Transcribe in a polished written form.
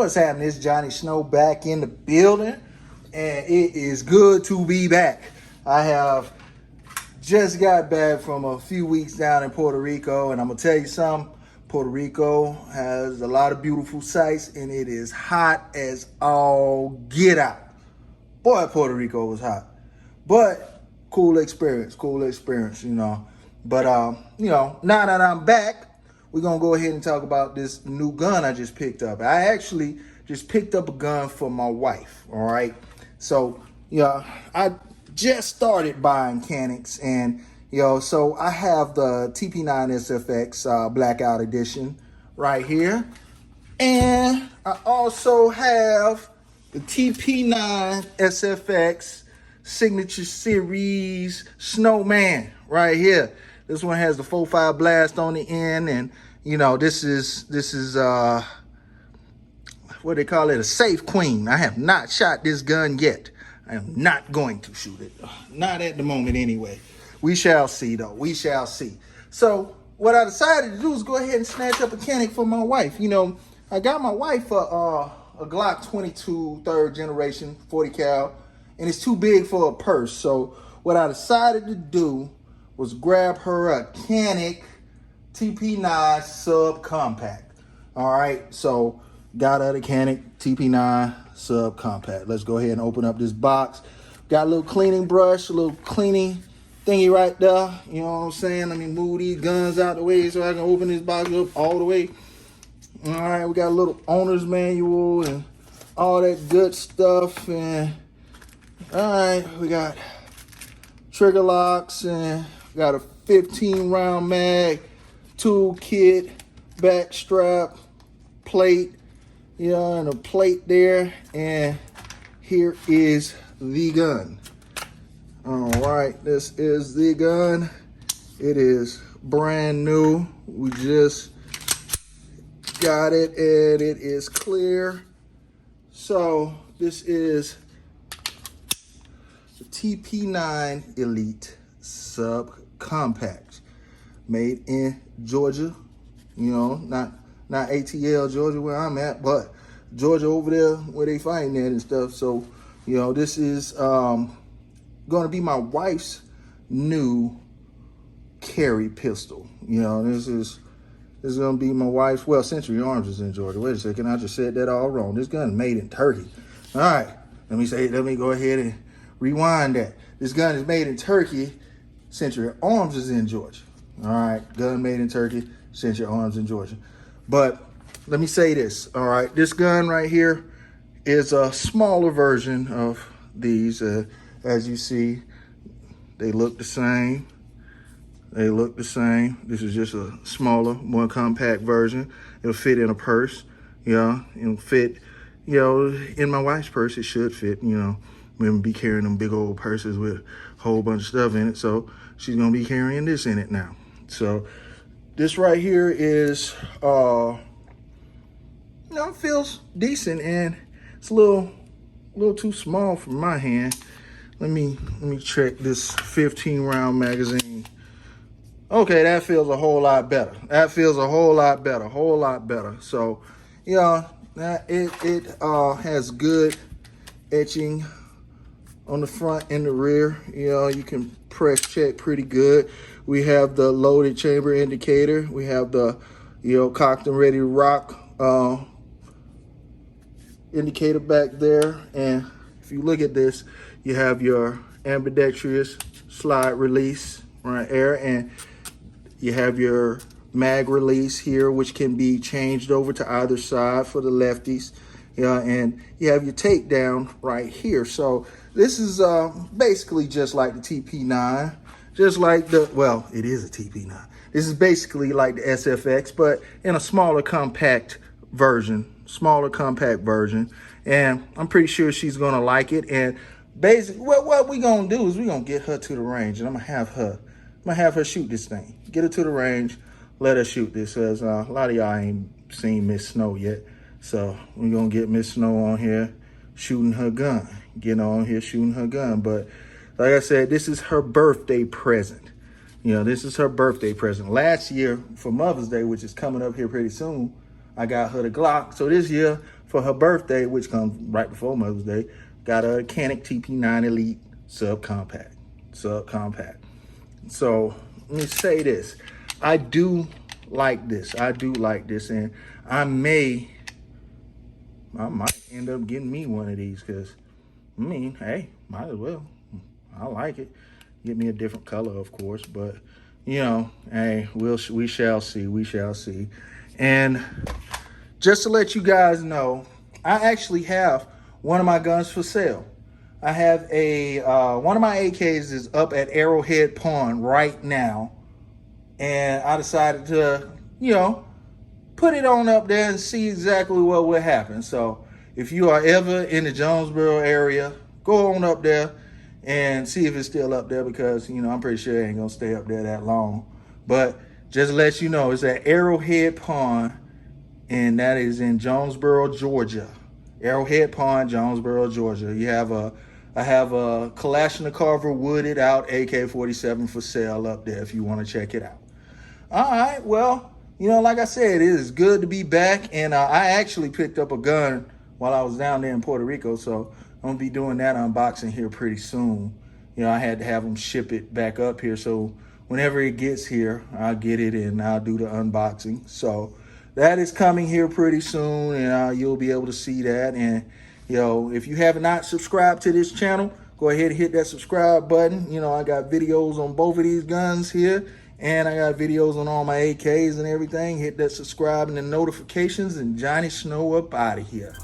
What's happening? It's Johnny Snow back in the building, and it is good to be back. I have just got back from a few weeks down in Puerto Rico, and I'm gonna tell you something. Puerto Rico has a lot of beautiful sights, and it is hot as all get out. Boy, Puerto Rico was hot, but cool experience, you know. But you know, now that I'm back, we're gonna go ahead and talk about this new gun I just picked up. I actually just picked up a gun for my wife. All right, so yeah, I just started buying Caniks, and so I have the TP9 SFX Blackout edition right here, and I also have the TP9 SFX Signature Series Snowman right here. This one has the 4.5 blast on the end, and this is what they call it, a safe queen. I have not shot this gun yet. I am not going to shoot it. Not at the moment anyway. We shall see though. We shall see. So what I decided to do is go ahead and snatch up a Canik for my wife. I got my wife a Glock 22 third generation 40 cal, and it's too big for a purse. So what I decided to do was grab her a Canik TP9 subcompact. All right, so got her the Canik TP9 subcompact. Let's go ahead and open up this box. Got a little cleaning brush, a little cleaning thingy right there. You know what I'm saying? Let me move these guns out the way so I can open this box up all the way. All right, we got a little owner's manual and all that good stuff. And all right, we got trigger locks, and got a 15 round mag, tool kit, back strap, plate, and a plate there. And here is the gun. All right, this is the gun. It is brand new. We just got it, and it is clear. So this is the TP9 Elite Subcompact, made in Georgia. Not ATL Georgia where I'm at, but Georgia over there where they fighting at and stuff. So this is going to be my wife's new carry pistol. This is going to be my wife's. Well, Century Arms is in Georgia. Wait a second, I just said that all wrong. This gun is made in Turkey. All right, let me go ahead and rewind that. This gun is made in Turkey. Century Arms is in Georgia. All right, gun made in Turkey, Century Arms in Georgia. But let me say this, all right? This gun right here is a smaller version of these. As you see, they look the same. They look the same. This is just a smaller, more compact version. It'll fit in a purse, it'll fit, in my wife's purse, it should fit, We'll be carrying them big old purses with a whole bunch of stuff in it. So she's gonna be carrying this in it now. So this right here is, it feels decent, and it's a little too small for my hand. Let me check this 15 round magazine. Okay, that feels a whole lot better. That feels a whole lot better. So, it has good etching on the front and the rear. You can press check pretty good. We have the loaded chamber indicator. We have the, cocked and ready to rock indicator back there. And if you look at this, you have your ambidextrous slide release right there, and you have your mag release here, which can be changed over to either side for the lefties. And you have your takedown right here. So this is basically just like the TP9, just like it is a TP9. This is basically like the SFX, but in a smaller compact version. And I'm pretty sure she's gonna like it. And basically what we gonna do is we gonna get her to the range, and I'm gonna have her shoot this thing. Get her to the range, let her shoot this. As a lot of y'all ain't seen Miss Snow yet, so we're gonna get Miss Snow on here shooting her gun. But like I said, this is her birthday present. This is her birthday present. Last year for Mother's Day, which is coming up here pretty soon, I got her the Glock. So this year for her birthday, which comes right before Mother's Day, got a Canik TP9 Elite subcompact. So let me say this. I do like this. And I might end up getting me one of these because, I mean, hey, might as well. I like it. Get me a different color, of course, but you know, hey, we shall see. And just to let you guys know, I actually have one of my guns for sale. I have a one of my AKs is up at Arrowhead Pawn right now, and I decided to, you know, put it on up there and see exactly what would happen. So if you are ever in the Jonesboro area, go on up there and see if it's still up there, because, you know, I'm pretty sure it ain't gonna stay up there that long. But just to let you know, it's at Arrowhead Pawn, and that is in Jonesboro, Georgia. Arrowhead Pawn, Jonesboro, Georgia. I have a Kalashnikov wooded out AK-47 for sale up there if you want to check it out. All right, well, you know, like I said, it is good to be back, and I actually picked up a gun while I was down there in Puerto Rico, so I'm gonna be doing that unboxing here pretty soon. You know, I had to have them ship it back up here, so whenever it gets here, I'll get it and I'll do the unboxing. So that is coming here pretty soon, and you'll be able to see that. And you know, if you have not subscribed to this channel, go ahead and hit that subscribe button. You know, I got videos on both of these guns here, and I got videos on all my AKs and everything. Hit that subscribe and the notifications, and Johnny Snow up out of here.